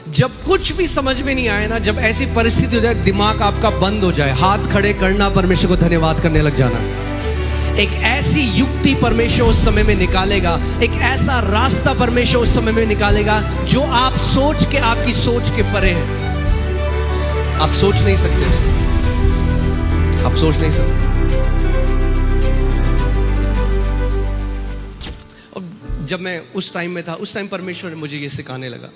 जब कुछ भी समझ में नहीं आए ना, जब ऐसी परिस्थिति हो जाए, दिमाग आपका बंद हो जाए, हाथ खड़े करना, परमेश्वर को धन्यवाद करने लग जाना। एक ऐसी युक्ति परमेश्वर उस समय में निकालेगा, एक ऐसा रास्ता परमेश्वर उस समय में निकालेगा जो आप सोच के, आपकी सोच के परे है। आप सोच नहीं सकते, आप सोच नहीं सकते। और जब मैं उस टाइम में था, उस टाइम परमेश्वर ने मुझे ये सिखाने लगा।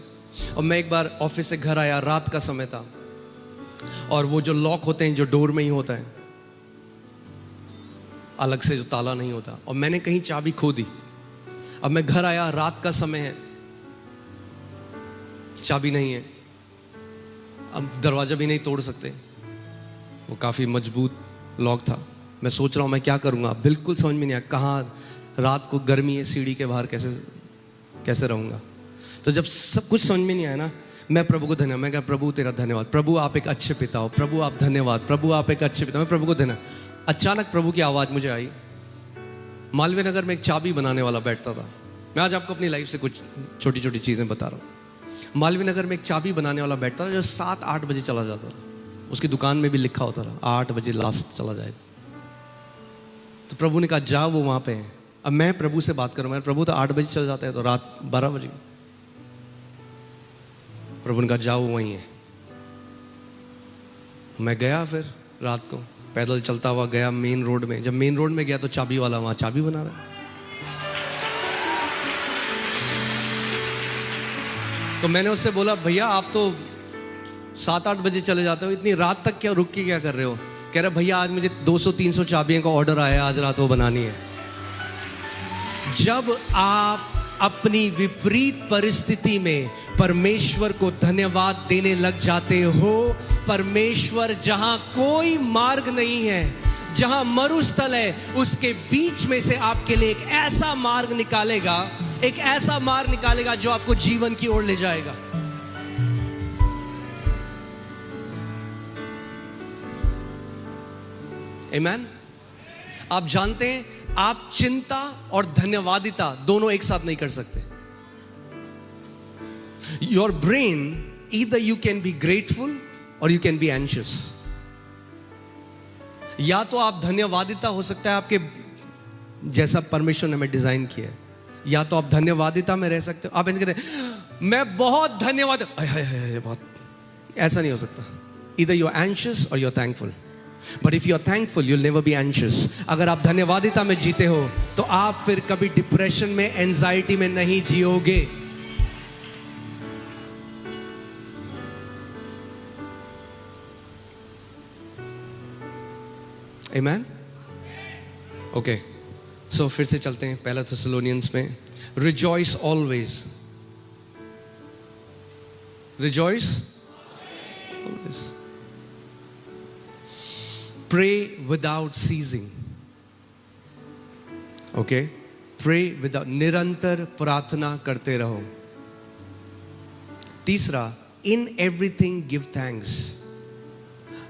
और मैं एक बार ऑफिस से घर आया, रात का समय था, और वो जो लॉक होते हैं जो डोर में ही होता है, अलग से जो ताला नहीं होता, और मैंने कहीं चाबी खो दी। अब मैं घर आया, रात का समय है, चाबी नहीं है, अब दरवाजा भी नहीं तोड़ सकते, वो काफी मजबूत लॉक था। मैं सोच रहा हूं मैं क्या करूंगा, बिल्कुल समझ में नहीं आया, कहाँ रात को गर्मी है, सीढ़ी के बाहर कैसे रहूंगा। तो जब सब कुछ समझ में नहीं आया ना, मैं प्रभु को धन्यवाद, मैं कहा प्रभु तेरा धन्यवाद, प्रभु आप एक अच्छे पिता हो, प्रभु आप धन्यवाद, प्रभु आप एक अच्छे पिता, मैं प्रभु को धन्यवाद। अचानक प्रभु की आवाज़ मुझे आई। मालवीय नगर में एक चाबी बनाने वाला बैठता था। मैं आज आपको अपनी लाइफ से कुछ छोटी छोटी चीज़ें बता रहा हूँ। मालवीय नगर में एक चाबी बनाने वाला बैठता था जो 7-8 बजे चला जाता था। उसकी दुकान में भी लिखा होता था 8 बजे लास्ट चला जाएगा। तो प्रभु ने कहा जाओ, वो वहाँ पे है। अब मैं प्रभु से बात करूँ, मैं प्रभु तो 8 बजे चल जाता है, तो रात 12 बजे। प्रभु ने कहा जाओ, वो वहीं है। मैं गया, फिर रात को पैदल चलता हुआ गया मेन रोड में। जब मेन रोड में गया तो चाबी वाला वहां चाबी बना रहा है। तो मैंने उससे बोला भैया आप तो 7-8 बजे चले जाते हो, इतनी रात तक क्या रुक के क्या कर रहे हो? कह रहा भैया आज मुझे 200-300 चाबियों का ऑर्डर आया, आज रात वो बनानी है। जब आप अपनी विपरीत परिस्थिति में परमेश्वर को धन्यवाद देने लग जाते हो, परमेश्वर जहां कोई मार्ग नहीं है, जहां मरुस्थल है, उसके बीच में से आपके लिए एक ऐसा मार्ग निकालेगा, एक ऐसा मार्ग निकालेगा जो आपको जीवन की ओर ले जाएगा। आमीन। आप जानते हैं आप चिंता और धन्यवादिता दोनों एक साथ नहीं कर सकते। Your brain either you can be grateful और यू कैन बी एंशियस। या तो आप धन्यवादिता हो सकता है आपके जैसा परमेश्वर ने हमें डिजाइन किया है, या तो आप धन्यवादिता में रह सकते हो। आप ऐसे कहते हैं मैं बहुत धन्यवाद, बहुत, ऐसा नहीं हो सकता। ईदर यू आर एंशियस और you are thankful. But if you are thankful you will never be anxious. अगर आप धन्यवादिता में जीते हो तो आप फिर कभी डिप्रेशन में, एंजाइटी में नहीं जियोगे। Amen? Okay. So फिर से चलते हैं पहला थेसलोनियंस में। Rejoice always. Rejoice always. Pray without ceasing. Okay? Pray without, निरंतर प्रार्थना करते रहो। तीसरा, in everything give thanks.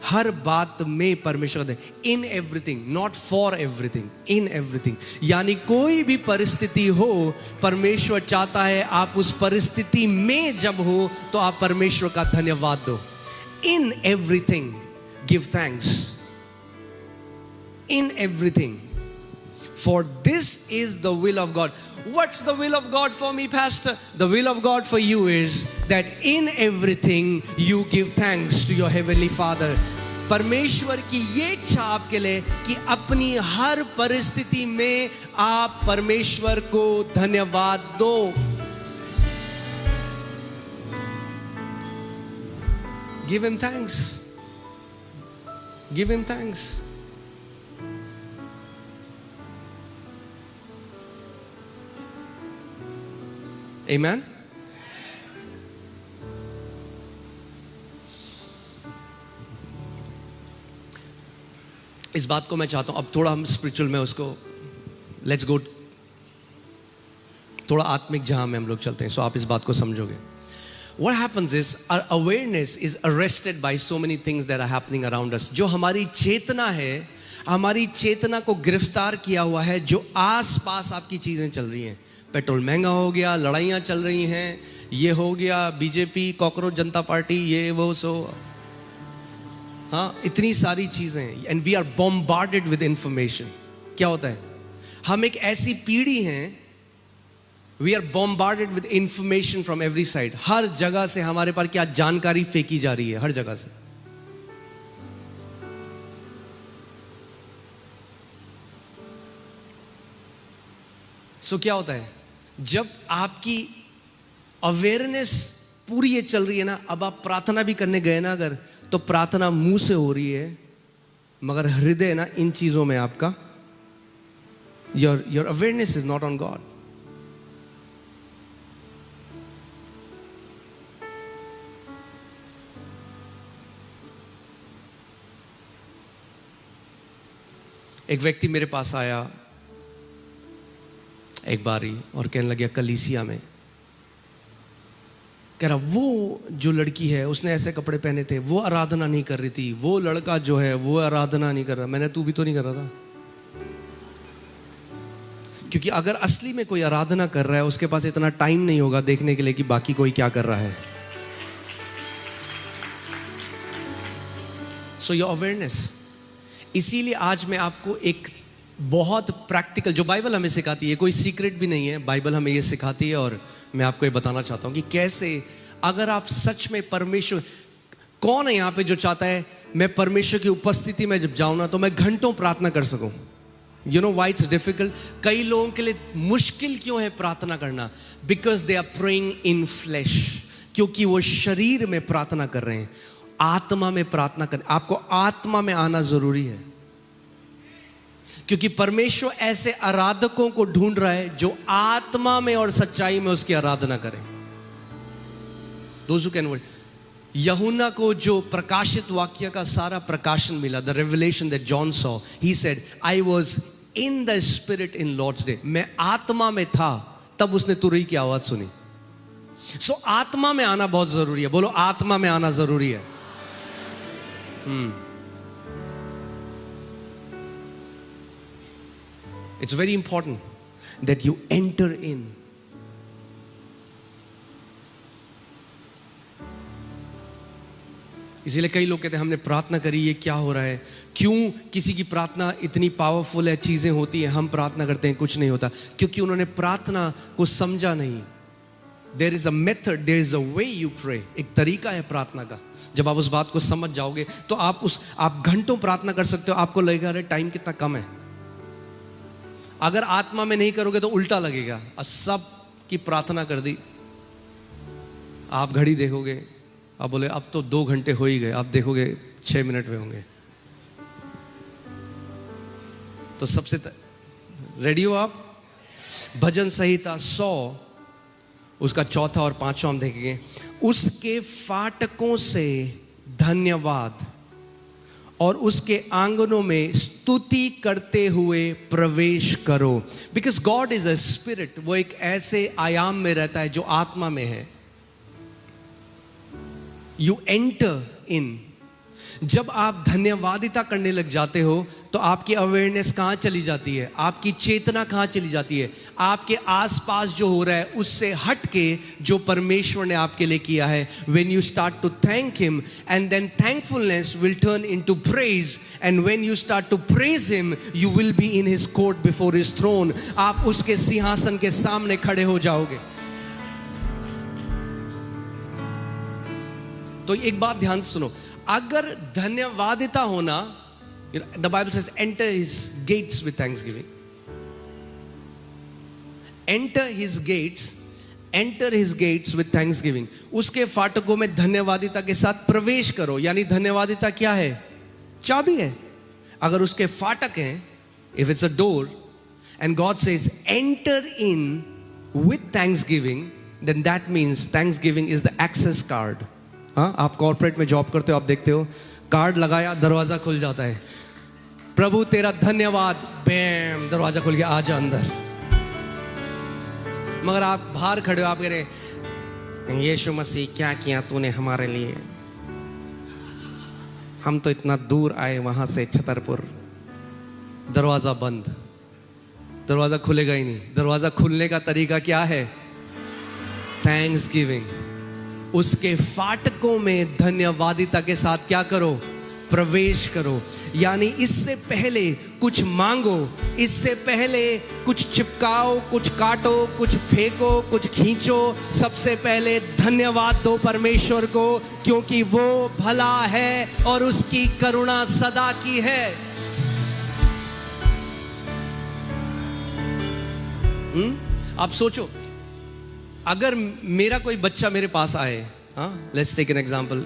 हर बात में परमेश्वर दे। In everything, not for everything, in everything. यानी कोई भी परिस्थिति हो, परमेश्वर चाहता है आप उस परिस्थिति में जब हो तो आप परमेश्वर का धन्यवाद दो। In everything give thanks. In everything, for this is the will of God. What's the will of God for me, Pastor? The will of God for you is that in everything you give thanks to your heavenly Father. परमेश्वर की ये इच्छा आपके लिए कि अपनी हर परिस्थिति में आप परमेश्वर को धन्यवाद दो। Give him thanks. Give him thanks. Amen? इस बात को मैं चाहता हूं अब थोड़ा हम स्पिरिचुअल में उसको, लेट्स गो, थोड़ा आत्मिक जहां में हम लोग चलते हैं, सो आप इस बात को समझोगे। What happens is our awareness is arrested by so many things that are happening around us. जो हमारी चेतना है, हमारी चेतना को गिरफ्तार किया हुआ है जो आस पास आपकी चीजें चल रही हैं। पेट्रोल महंगा हो गया, लड़ाइयाँ चल रही हैं, ये हो गया बीजेपी, कॉकरोच जनता पार्टी, ये वो सो, हाँ इतनी सारी चीजें, and we are bombarded with information. क्या होता है, हम एक ऐसी पीढ़ी हैं, we are bombarded with information from every side. हर जगह से हमारे पास क्या जानकारी फेंकी जा रही है, हर जगह से। सो क्या होता है, जब आपकी अवेयरनेस पूरी ये चल रही है ना, अब आप प्रार्थना भी करने गए ना अगर, तो प्रार्थना मुंह से हो रही है, मगर हृदय ना इन चीजों में आपका, your awareness is not on God. एक व्यक्ति मेरे पास आया एक बारी और कहने लगे कलीसिया में, कह रहा वो जो लड़की है उसने ऐसे कपड़े पहने थे, वो आराधना नहीं कर रही थी, वो लड़का जो है वो आराधना नहीं कर रहा। मैंने, तू भी तो नहीं कर रहा था, क्योंकि अगर असली में कोई आराधना कर रहा है उसके पास इतना टाइम नहीं होगा देखने के लिए कि बाकी कोई क्या कर रहा है। So your awareness. इसीलिए आज मैं आपको एक बहुत प्रैक्टिकल, जो बाइबल हमें सिखाती है, कोई सीक्रेट भी नहीं है, बाइबल हमें ये सिखाती है, और मैं आपको ये बताना चाहता हूं कि कैसे, अगर आप सच में परमेश्वर, कौन है यहां पे जो चाहता है मैं परमेश्वर की उपस्थिति में जब जाऊं ना तो मैं घंटों प्रार्थना कर सकूं। You know why it's difficult? कई लोगों के लिए मुश्किल क्यों है प्रार्थना करना? Because they are praying in flesh, क्योंकि वो शरीर में प्रार्थना कर रहे हैं। आत्मा में प्रार्थना कर, आपको आत्मा में आना जरूरी है, क्योंकि परमेश्वर ऐसे आराधकों को ढूंढ रहा है जो आत्मा में और सच्चाई में उसकी आराधना करें। Those who can work. यूहन्ना को जो प्रकाशित वाक्य का सारा प्रकाशन मिला, the revelation that John saw, he said, I was in the spirit in Lord's day. मैं आत्मा में था तब उसने तुरही की आवाज सुनी। सो आत्मा में आना बहुत जरूरी है। बोलो, आत्मा में आना जरूरी है। It's very important that you enter in. इसीलिए कई लोग कहते हैं हमने प्रार्थना करी, ये क्या हो रहा है? क्यों किसी की प्रार्थना इतनी पावरफुल है, चीजें होती हैं, हम प्रार्थना करते हैं कुछ नहीं होता? क्योंकि उन्होंने प्रार्थना को समझा नहीं। There is a method, there is a way you pray. एक तरीका है प्रार्थना का। जब आप उस बात को समझ जाओगे तो आप घंटों प्रार्थना कर सकते हो। आपको लगेगा अरे टाइम कितना कम है। अगर आत्मा में नहीं करोगे तो उल्टा लगेगा। सब की प्रार्थना कर दी, आप घड़ी देखोगे, आप बोले अब तो 2 घंटे हो ही गए, आप देखोगे 6 मिनट में होंगे। तो सबसे रेडी हो आप? भजन संहिता 100 उसका 4था और 5वां हम देखेंगे। उसके फाटकों से धन्यवाद और उसके आंगनों में स्तुति करते हुए प्रवेश करो। Because God is a spirit. वो एक ऐसे आयाम में रहता है जो आत्मा में है। You enter in. जब आप धन्यवादिता करने लग जाते हो तो आपकी अवेयरनेस कहां चली जाती है? आपकी चेतना कहां चली जाती है? आपके आसपास जो हो रहा है उससे हट के जो परमेश्वर ने आपके लिए किया है। when you start to thank him and then thankfulness will turn into praise, and when you start to praise him you will be in his court before his throne. आप उसके सिंहासन के सामने खड़े हो जाओगे। तो एक बात ध्यान सुनो, अगर धन्यवादिता होना, the Bible says enter his gates with thanksgiving. enter his gates with thanksgiving. उसके फाटकों में धन्यवादिता के साथ प्रवेश करो। यानी धन्यवादिता क्या है? चाबी है। अगर उसके फाटक हैं, if it's a door and God says enter in with thanksgiving, then that means thanksgiving is the access card. हाँ, आप कॉर्पोरेट में जॉब करते हो, आप देखते हो कार्ड लगाया, दरवाजा खुल जाता है। प्रभु तेरा धन्यवाद, बैम, दरवाजा खुल गया, आजा अंदर। मगर आप बाहर खड़े हो, आप कह रहे यीशु मसीह क्या किया तूने हमारे लिए, हम तो इतना दूर आए वहां से छतरपुर। दरवाजा बंद, दरवाजा खुलेगा ही नहीं। दरवाजा खुलने का तरीका क्या है? Thanks giving. उसके फाटकों में धन्यवादिता के साथ क्या करो? प्रवेश करो। यानी इससे पहले कुछ मांगो, इससे पहले कुछ चिपकाओ, कुछ काटो, कुछ फेंको, कुछ खींचो, सबसे पहले धन्यवाद दो परमेश्वर को, क्योंकि वो भला है और उसकी करुणा सदा की है। आप सोचो, अगर मेरा कोई बच्चा मेरे पास आए, हाँ, लेट्स टेक एन एग्जांपल,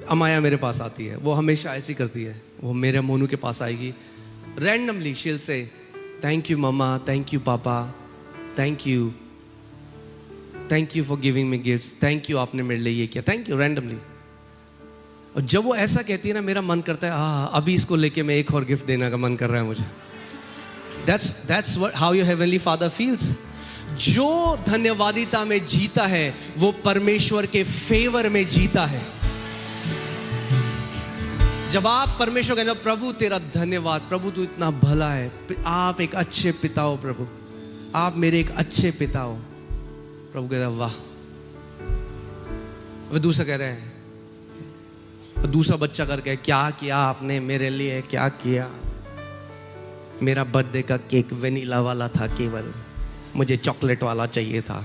अमाया मेरे पास आती है, वो हमेशा ऐसी करती है, वो मेरे मोनू के पास आएगी, randomly she will say thank you mamma, thank you papa, thank you for giving me gifts, thank you आपने मेरे लिए ये किया, थैंक यू, रैंडमली। और जब वो ऐसा कहती है ना, मेरा मन करता है अभी इसको लेके मैं एक और गिफ्ट देने का मन कर रहा है मुझे। That's how your heavenly Father feels. जो धन्यवादिता में जीता है वो परमेश्वर के फेवर में जीता है। जब आप परमेश्वर कहते हो प्रभु तेरा धन्यवाद, प्रभु तू इतना भला है, आप एक अच्छे पिता हो प्रभु, आप मेरे एक अच्छे पिता हो, प्रभु कहता है वाह। वो दूसरा कह रहे हैं, दूसरा बच्चा करके क्या किया आपने मेरे लिए, क्या किया, मेरा बर्थडे का केक वेनिला वाला था, केवल मुझे चॉकलेट वाला चाहिए था।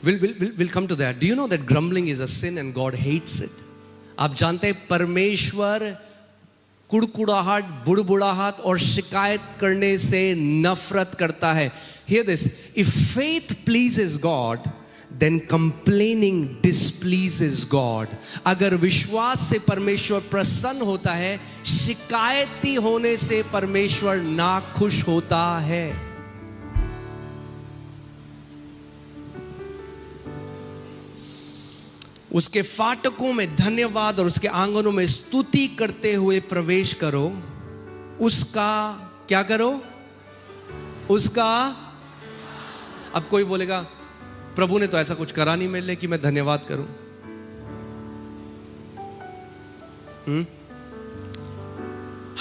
We'll come to that. Do you know that grumbling is a sin and God hates it? आप जानते हैं परमेश्वर कुड़कुड़ाहट, बुड़बुड़ाहट और शिकायत करने से नफरत करता है। Hear this, if faith pleases God, then complaining displeases God. अगर विश्वास से परमेश्वर प्रसन्न होता है, शिकायती होने से परमेश्वर नाखुश होता है। उसके फाटकों में धन्यवाद और उसके आंगनों में स्तुति करते हुए प्रवेश करो। उसका क्या करो? उसका, अब कोई बोलेगा प्रभु ने तो ऐसा कुछ करा नहीं मेरे लिए कि मैं धन्यवाद करूं।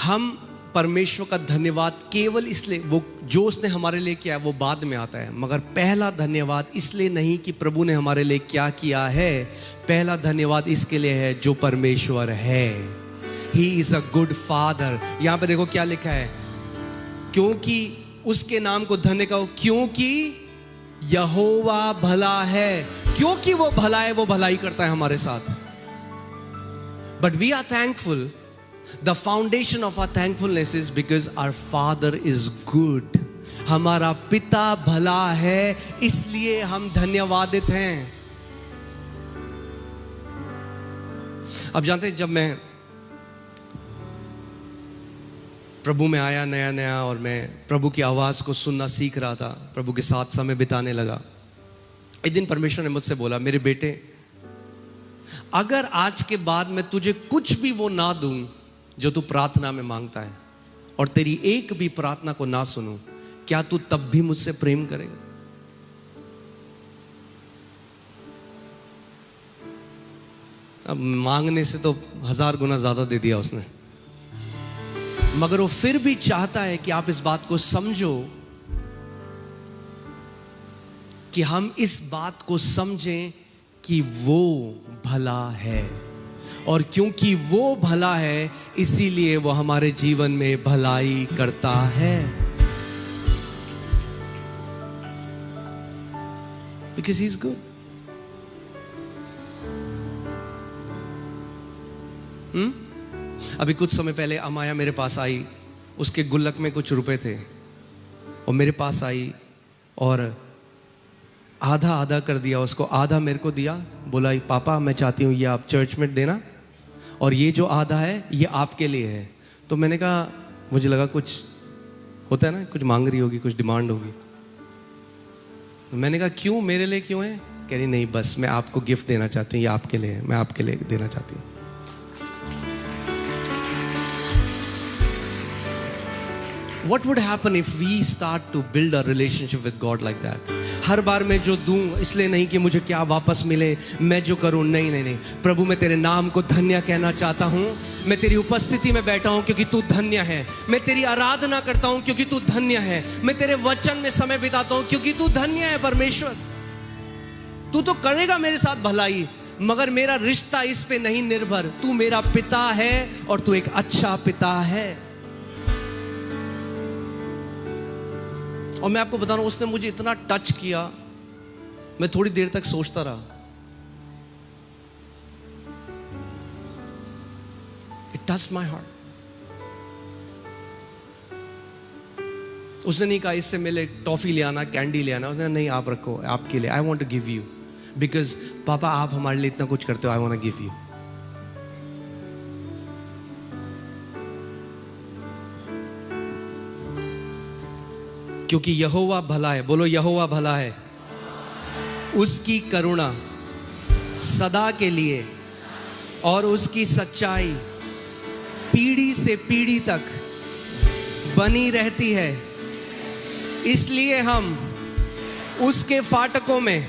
हम परमेश्वर का धन्यवाद केवल इसलिए, वो जो उसने हमारे लिए किया है वो बाद में आता है, मगर पहला धन्यवाद इसलिए नहीं कि प्रभु ने हमारे लिए क्या किया है, पहला धन्यवाद इसके लिए है जो परमेश्वर है। He is a good father। यहां पे देखो क्या लिखा है, क्योंकि उसके नाम को धन्य कहो, क्योंकि यहोवा भला है। क्योंकि वो भला है, वो भलाई करता है हमारे साथ। But we are thankful. The foundation of our thankfulness is because our Father is good. हमारा पिता भला है, इसलिए हम धन्यवादित हैं। अब जानते हैं, जब मैं प्रभु में आया नया नया और मैं प्रभु की आवाज़ को सुनना सीख रहा था, प्रभु के साथ समय बिताने लगा, एक दिन परमेश्वर ने मुझसे बोला, मेरे बेटे, अगर आज के बाद मैं तुझे कुछ भी वो ना दूं जो तू प्रार्थना में मांगता है, और तेरी एक भी प्रार्थना को ना सुनूं, क्या तू तब भी मुझसे प्रेम करेगा? अब मांगने से तो 1000 गुना ज्यादा दे दिया उसने, मगर वो फिर भी चाहता है कि आप इस बात को समझो, कि हम इस बात को समझें कि वो भला है, और क्योंकि वो भला है इसीलिए वो हमारे जीवन में भलाई करता है। Because he's good. अभी कुछ समय पहले अमाया मेरे पास आई, उसके गुल्लक में कुछ रुपए थे, और मेरे पास आई और आधा आधा कर दिया उसको, आधा मेरे को दिया, बोला पापा मैं चाहती हूँ ये आप चर्च में देना, और ये जो आधा है ये आपके लिए है। तो मैंने कहा, मुझे लगा कुछ होता है ना, कुछ मांग रही होगी, कुछ डिमांड होगी। तो मैंने कहा क्यों, मेरे लिए क्यों है? कह रही नहीं, बस मैं आपको गिफ्ट देना चाहती हूँ, ये आपके लिए है, मैं आपके लिए देना चाहती हूँ। What would happen if we start to build a relationship with God like that? हर बार मैं जो दूं इसलिए नहीं कि मुझे क्या वापस मिले, मैं जो करूं, नहीं नहीं नहीं, प्रभु मैं तेरे नाम को धन्य कहना चाहता हूं। मैं तेरी उपस्थिति में बैठा हूं क्योंकि तू धन्य है। मैं तेरी आराधना करता हूं क्योंकि तू धन्य है। मैं तेरे वचन में समय बिताता हूं क्योंकि तू धन्य है। परमेश्वर, तू तो करेगा मेरे साथ भलाई, मगर मेरा रिश्ता इस पे नहीं निर्भर। तू मेरा पिता है और तू एक अच्छा पिता है। और मैं आपको बता रहा हूं, उसने मुझे इतना टच किया, मैं थोड़ी देर तक सोचता रहा। It touch my heart. उसने नहीं कहा इससे मिले टॉफी ले आना, कैंडी ले आना। उसने नहीं, आप रखो आपके लिए। I want to give you because पापा आप हमारे लिए इतना कुछ करते हो। I want to give you. क्योंकि यहोवा भला है। बोलो यहोवा भला है। उसकी करुणा सदा के लिए और उसकी सच्चाई पीढ़ी से पीढ़ी तक बनी रहती है। इसलिए हम उसके फाटकों में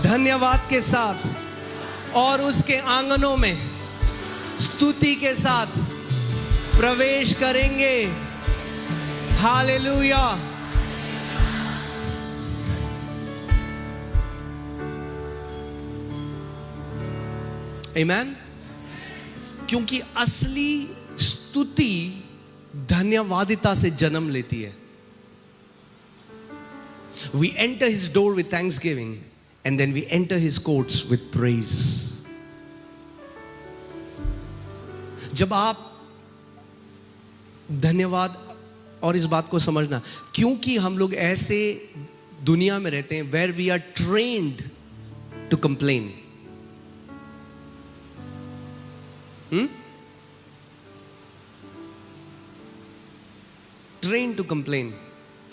धन्यवाद के साथ और उसके आंगनों में स्तुति के साथ प्रवेश करेंगे। हालेलुया। आमीन। क्योंकि असली स्तुति धन्यवादिता से जन्म लेती है। We enter his door with thanksgiving and then we enter his courts with praise. जब आप धन्यवाद, और इस बात को समझना, क्योंकि हम लोग ऐसे दुनिया में रहते हैं where we are trained to complain. Train to complain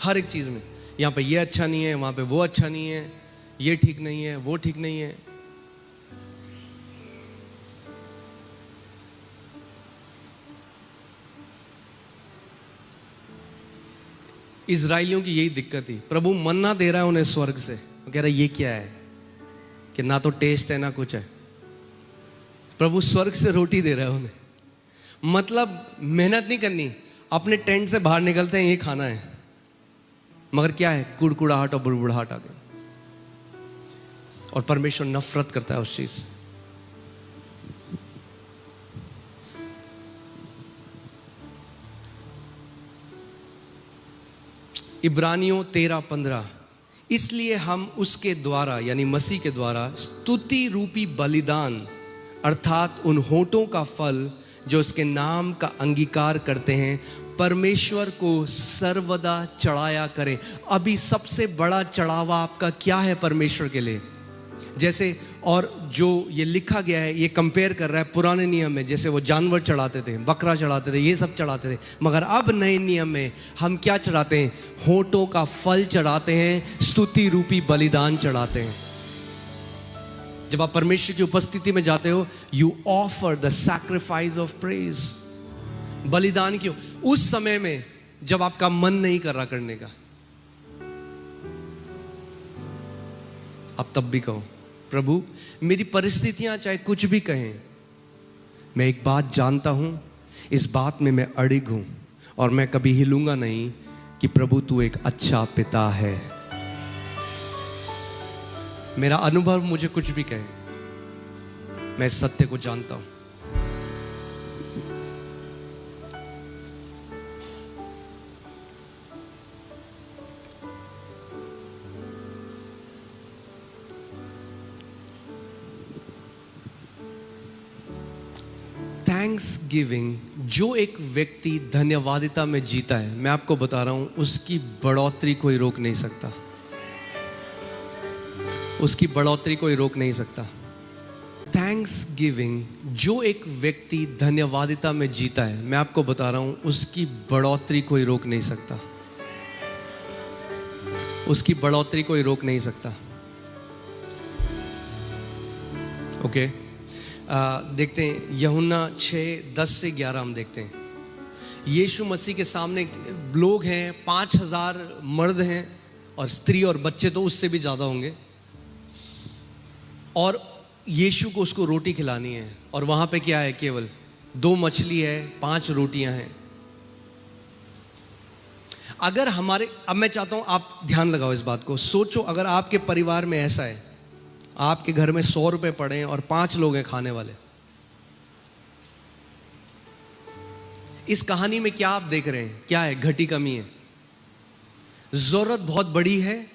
हर एक चीज में। यहां पे ये अच्छा नहीं है, वहां पे वो अच्छा नहीं है, ये ठीक नहीं है, वो ठीक नहीं है। इजराइलियों की यही दिक्कत थी। प्रभु मन्ना दे रहा है उन्हें स्वर्ग से, वो कह रहा है ये क्या है कि ना तो टेस्ट है ना कुछ है। प्रभु स्वर्ग से रोटी दे रहा है उन्हें, मतलब मेहनत नहीं करनी, अपने टेंट से बाहर निकलते हैं ये खाना है। मगर क्या है, कुड़कुड़ाहट और बुड़बुड़ाहट आ गई। और परमेश्वर नफरत करता है उस चीज से। इब्रानियों 13:15, इसलिए हम उसके द्वारा यानी मसीह के द्वारा स्तुति रूपी बलिदान अर्थात उन होठों का फल जो उसके नाम का अंगीकार करते हैं परमेश्वर को सर्वदा चढ़ाया करें। अभी सबसे बड़ा चढ़ावा आपका क्या है परमेश्वर के लिए? जैसे और जो ये लिखा गया है ये कंपेयर कर रहा है पुराने नियम में, जैसे वो जानवर चढ़ाते थे, बकरा चढ़ाते थे, ये सब चढ़ाते थे। मगर अब नए नियम में हम क्या चढ़ाते हैं? होठों का फल चढ़ाते हैं, स्तुति रूपी बलिदान चढ़ाते हैं। जब आप परमेश्वर की उपस्थिति में जाते हो, you offer the sacrifice of praise. बलिदान क्यों? उस समय में जब आपका मन नहीं कर रहा करने का, आप तब भी कहो प्रभु मेरी परिस्थितियां चाहे कुछ भी कहें, मैं एक बात जानता हूं, इस बात में मैं अड़िग हूं और मैं कभी हिलूंगा नहीं कि प्रभु तू एक अच्छा पिता है। मेरा अनुभव मुझे कुछ भी कहे, मैं इस सत्य को जानता हूं। थैंक्स गिविंग, जो एक व्यक्ति धन्यवादिता में जीता है, मैं आपको बता रहा हूं उसकी बढ़ोतरी कोई रोक नहीं सकता। उसकी बढ़ोतरी कोई रोक नहीं सकता। थैंक्स गिविंग, जो एक व्यक्ति धन्यवादिता में जीता है, मैं आपको बता रहा हूं उसकी बढ़ोतरी कोई रोक नहीं सकता। उसकी बढ़ोतरी कोई रोक नहीं सकता। ओके देखते हैं यूहन्ना 6:10 से 11 हम देखते हैं। यीशु मसीह के सामने लोग हैं, 5,000 मर्द हैं और स्त्री और बच्चे तो उससे भी ज़्यादा होंगे, और यीशु को उसको रोटी खिलानी है। और वहाँ पे क्या है? केवल 2 मछली है, 5 रोटियां हैं। अगर हमारे, अब मैं चाहता हूं आप ध्यान लगाओ इस बात को, सोचो अगर आपके परिवार में ऐसा है, आपके घर में 100 रुपए पड़े हैं और 5 लोग हैं खाने वाले। इस कहानी में क्या आप देख रहे हैं? क्या है? घटी कमी है। जरूरत बहुत बड़ी है,